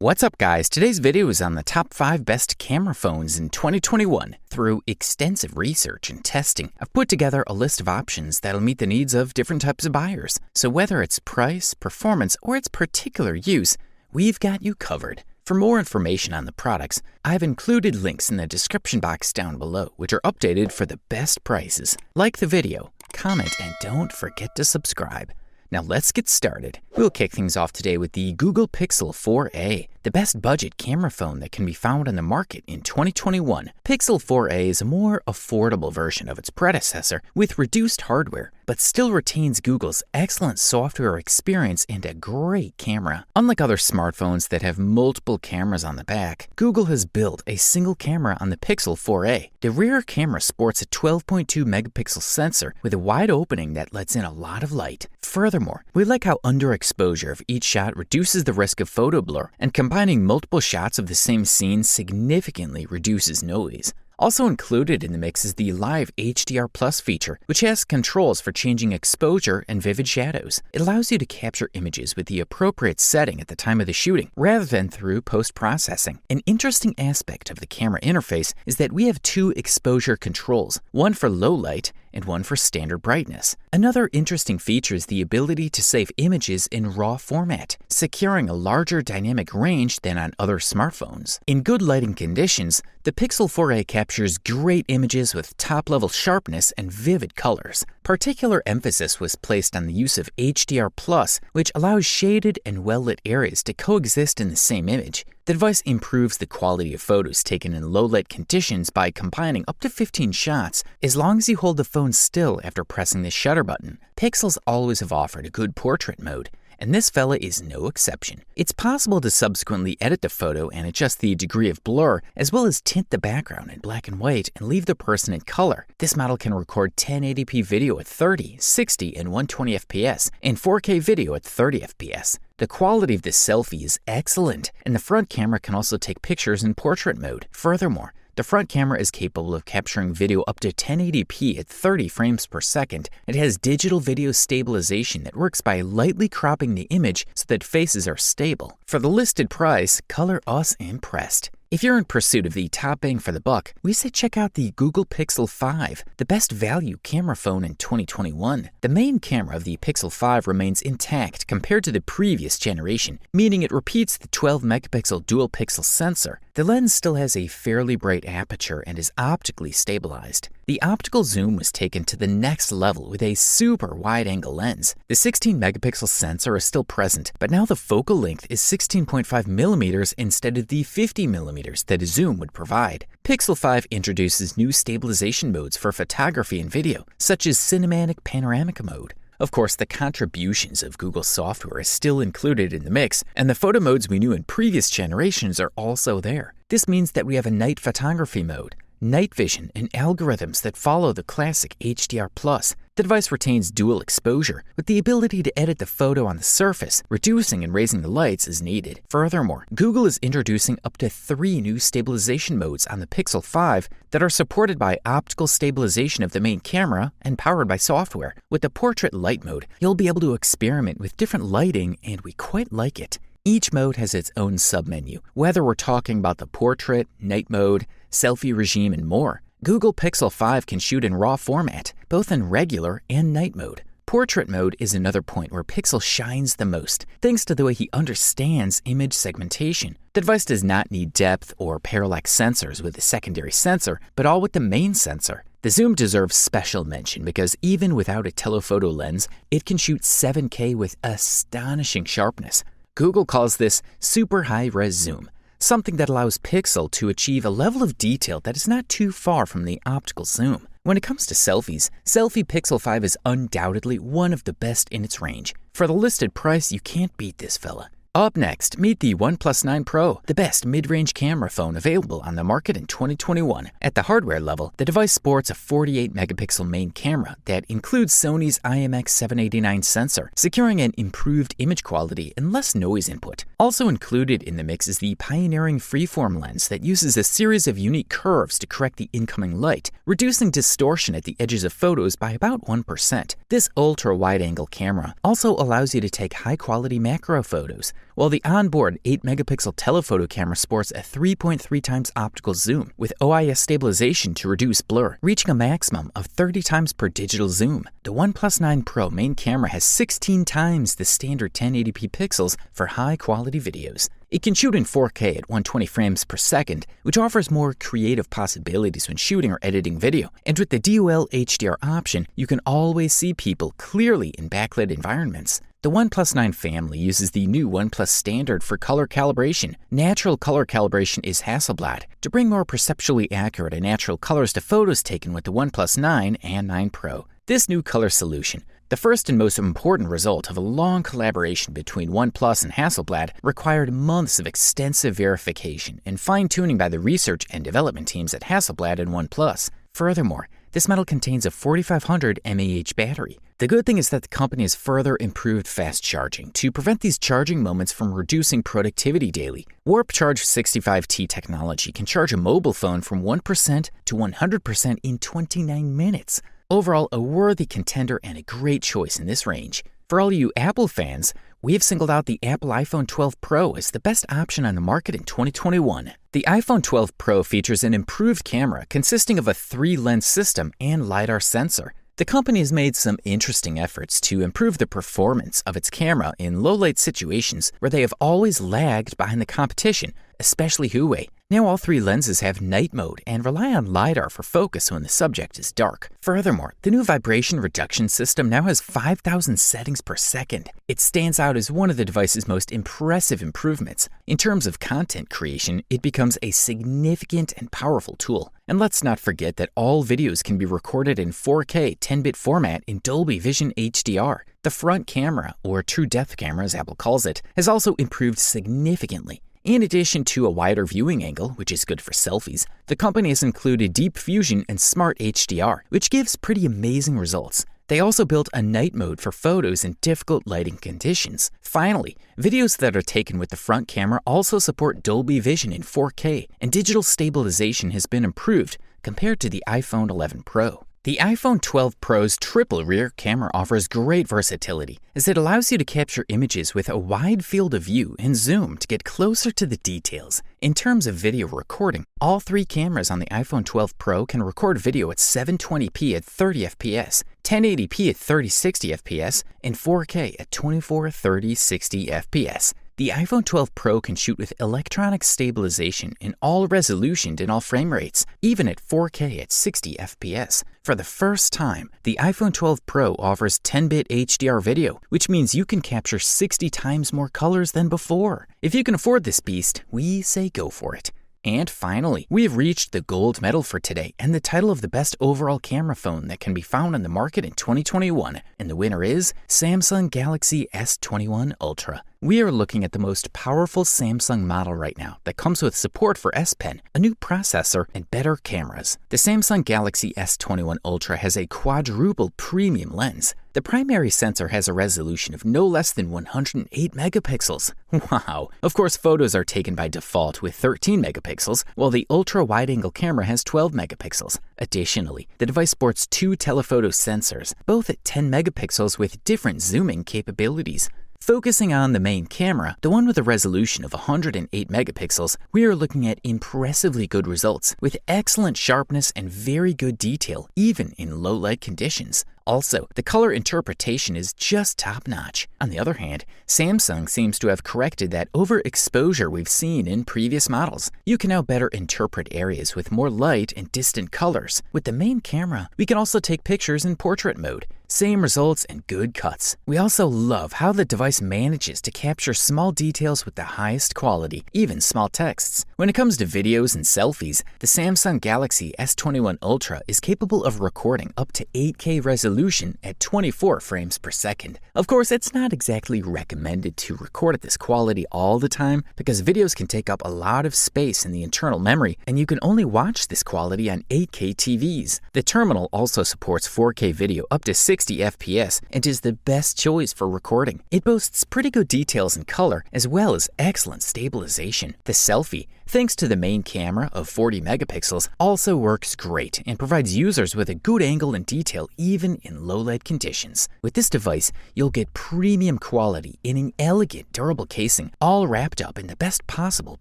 What's up, guys? Today's video is on the top 5 best camera phones in 2021. Through extensive research and testing, I've put together a list of options that'll meet the needs of different types of buyers. So whether it's price, performance, or its particular use, we've got you covered. For more information on the products, I've included links in the description box down below, which are updated for the best prices. Like the video, comment, and don't forget to subscribe. Now let's get started. We'll kick things off today with the Google Pixel 4a, the best budget camera phone that can be found on the market in 2021. Pixel 4a is a more affordable version of its predecessor with reduced hardware, but still retains Google's excellent software experience and a great camera. Unlike other smartphones that have multiple cameras on the back, Google has built a single camera on the Pixel 4a. The rear camera sports a 12.2 megapixel sensor with a wide opening that lets in a lot of light. Furthermore, we like how underexposure of each shot reduces the risk of photo blur, and combining multiple shots of the same scene significantly reduces noise. Also included in the mix is the Live HDR Plus feature, which has controls for changing exposure and vivid shadows. It allows you to capture images with the appropriate setting at the time of the shooting, rather than through post-processing. An interesting aspect of the camera interface is that we have 2 exposure controls, one for low light and one for standard brightness. Another interesting feature is the ability to save images in RAW format, securing a larger dynamic range than on other smartphones. In good lighting conditions, the Pixel 4a captures great images with top-level sharpness and vivid colors. Particular emphasis was placed on the use of HDR+, which allows shaded and well-lit areas to coexist in the same image. The device improves the quality of photos taken in low-light conditions by combining up to 15 shots as long as you hold the phone still after pressing the shutter button. Pixels always have offered a good portrait mode, and this fella is no exception. It's possible to subsequently edit the photo and adjust the degree of blur, as well as tint the background in black and white and leave the person in color. This model can record 1080p video at 30, 60, and 120 fps, and 4K video at 30 fps. The quality of this selfie is excellent, and the front camera can also take pictures in portrait mode. Furthermore, the front camera is capable of capturing video up to 1080p at 30 frames per second. It has digital video stabilization that works by lightly cropping the image so that faces are stable. For the listed price, color us impressed. If you're in pursuit of the top bang for the buck, we say check out the Google Pixel 5, the best value camera phone in 2021. The main camera of the Pixel 5 remains intact compared to the previous generation, meaning it repeats the 12 megapixel dual pixel sensor. The lens still has a fairly bright aperture and is optically stabilized. The optical zoom was taken to the next level with a super wide-angle lens. The 16 megapixel sensor is still present, but now the focal length is 16.5 millimeters instead of the 50 millimeters that a zoom would provide. Pixel 5 introduces new stabilization modes for photography and video, such as cinematic panoramic mode. Of course, the contributions of Google software is still included in the mix, and the photo modes we knew in previous generations are also there. This means that we have a night photography mode, night vision, and algorithms that follow the classic HDR+. The device retains dual exposure, with the ability to edit the photo on the surface, reducing and raising the lights as needed. Furthermore, Google is introducing up to 3 new stabilization modes on the Pixel 5 that are supported by optical stabilization of the main camera and powered by software. With the Portrait Light mode, you'll be able to experiment with different lighting, and we quite like it. Each mode has its own submenu, whether we're talking about the portrait, night mode, selfie regime, and more. Google Pixel 5 can shoot in RAW format, both in regular and night mode. Portrait mode is another point where Pixel shines the most, thanks to the way he understands image segmentation. The device does not need depth or parallax sensors with a secondary sensor, but all with the main sensor. The zoom deserves special mention because even without a telephoto lens, it can shoot 7K with astonishing sharpness. Google calls this super high-res zoom, something that allows Pixel to achieve a level of detail that is not too far from the optical zoom. When it comes to selfies, Selfie Pixel 5 is undoubtedly one of the best in its range. For the listed price, you can't beat this fella. Up next, meet the OnePlus 9 Pro, the best mid-range camera phone available on the market in 2021. At the hardware level, the device sports a 48-megapixel main camera that includes Sony's IMX789 sensor, securing an improved image quality and less noise input. Also included in the mix is the pioneering freeform lens that uses a series of unique curves to correct the incoming light, reducing distortion at the edges of photos by about 1%. This ultra-wide-angle camera also allows you to take high-quality macro photos, while the onboard 8-megapixel telephoto camera sports a 3.3 times optical zoom with OIS stabilization to reduce blur, reaching a maximum of 30 times per digital zoom. The OnePlus 9 Pro main camera has 16 times the standard 1080p pixels for high-quality videos. It can shoot in 4K at 120 frames per second, which offers more creative possibilities when shooting or editing video. And with the DOL HDR option, you can always see people clearly in backlit environments. The OnePlus 9 family uses the new OnePlus standard for color calibration. Natural color calibration is Hasselblad to bring more perceptually accurate and natural colors to photos taken with the OnePlus 9 and 9 Pro. This new color solution, the first and most important result of a long collaboration between OnePlus and Hasselblad, required months of extensive verification and fine-tuning by the research and development teams at Hasselblad and OnePlus. Furthermore, this model contains a 4500 mAh battery. The good thing is that the company has further improved fast charging to prevent these charging moments from reducing productivity daily. Warp Charge 65T technology can charge a mobile phone from 1% to 100% in 29 minutes. Overall, a worthy contender and a great choice in this range. For all you Apple fans, we have singled out the Apple iPhone 12 Pro as the best option on the market in 2021. The iPhone 12 Pro features an improved camera consisting of a 3-lens system and LiDAR sensor. The company has made some interesting efforts to improve the performance of its camera in low-light situations where they have always lagged behind the competition, especially Huawei. Now all 3 lenses have night mode and rely on LiDAR for focus when the subject is dark. Furthermore, the new vibration reduction system now has 5,000 settings per second. It stands out as one of the device's most impressive improvements. In terms of content creation, it becomes a significant and powerful tool. And let's not forget that all videos can be recorded in 4K 10-bit format in Dolby Vision HDR. The front camera, or true depth camera as Apple calls it, has also improved significantly. In addition to a wider viewing angle, which is good for selfies, the company has included Deep Fusion and Smart HDR, which gives pretty amazing results. They also built a night mode for photos in difficult lighting conditions. Finally, videos that are taken with the front camera also support Dolby Vision in 4K, and digital stabilization has been improved compared to the iPhone 11 Pro. The iPhone 12 Pro's triple rear camera offers great versatility, as it allows you to capture images with a wide field of view and zoom to get closer to the details. In terms of video recording, all 3 cameras on the iPhone 12 Pro can record video at 720p at 30 fps, 1080p at 3060 fps, and 4K at 243060 fps. The iPhone 12 Pro can shoot with electronic stabilization in all resolutions and all frame rates, even at 4K at 60 FPS. For the first time, the iPhone 12 Pro offers 10-bit HDR video, which means you can capture 60 times more colors than before. If you can afford this beast, we say go for it. And finally, we have reached the gold medal for today and the title of the best overall camera phone that can be found on the market in 2021. And the winner is Samsung Galaxy S21 Ultra. We are looking at the most powerful Samsung model right now that comes with support for S Pen, a new processor, and better cameras. The Samsung Galaxy S21 Ultra has a quadruple premium lens. The primary sensor has a resolution of no less than 108 megapixels. Wow! Of course, photos are taken by default with 13 megapixels, while the ultra-wide-angle camera has 12 megapixels. Additionally, the device sports 2 telephoto sensors, both at 10 megapixels with different zooming capabilities. Focusing on the main camera, the one with a resolution of 108 megapixels, we are looking at impressively good results with excellent sharpness and very good detail, even in low light conditions. Also, the color interpretation is just top-notch. On the other hand, Samsung seems to have corrected that overexposure we've seen in previous models. You can now better interpret areas with more light and distant colors. With the main camera, we can also take pictures in portrait mode. Same results and good cuts. We also love how the device manages to capture small details with the highest quality, even small texts. When it comes to videos and selfies, the Samsung Galaxy S21 Ultra is capable of recording up to 8K resolution at 24 frames per second. Of course, it's not exactly recommended to record at this quality all the time because videos can take up a lot of space in the internal memory, and you can only watch this quality on 8K TVs. The terminal also supports 4K video up to 60 60 FPS and is the best choice for recording. It boasts pretty good details in color as well as excellent stabilization. The selfie, thanks to the main camera of 40 megapixels, also works great and provides users with a good angle and detail even in low light conditions. With this device, you'll get premium quality in an elegant, durable casing, all wrapped up in the best possible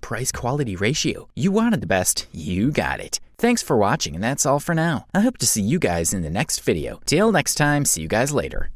price-quality ratio. You wanted the best, you got it. Thanks for watching, and that's all for now. I hope to see you guys in the next video. Till next time, see you guys later.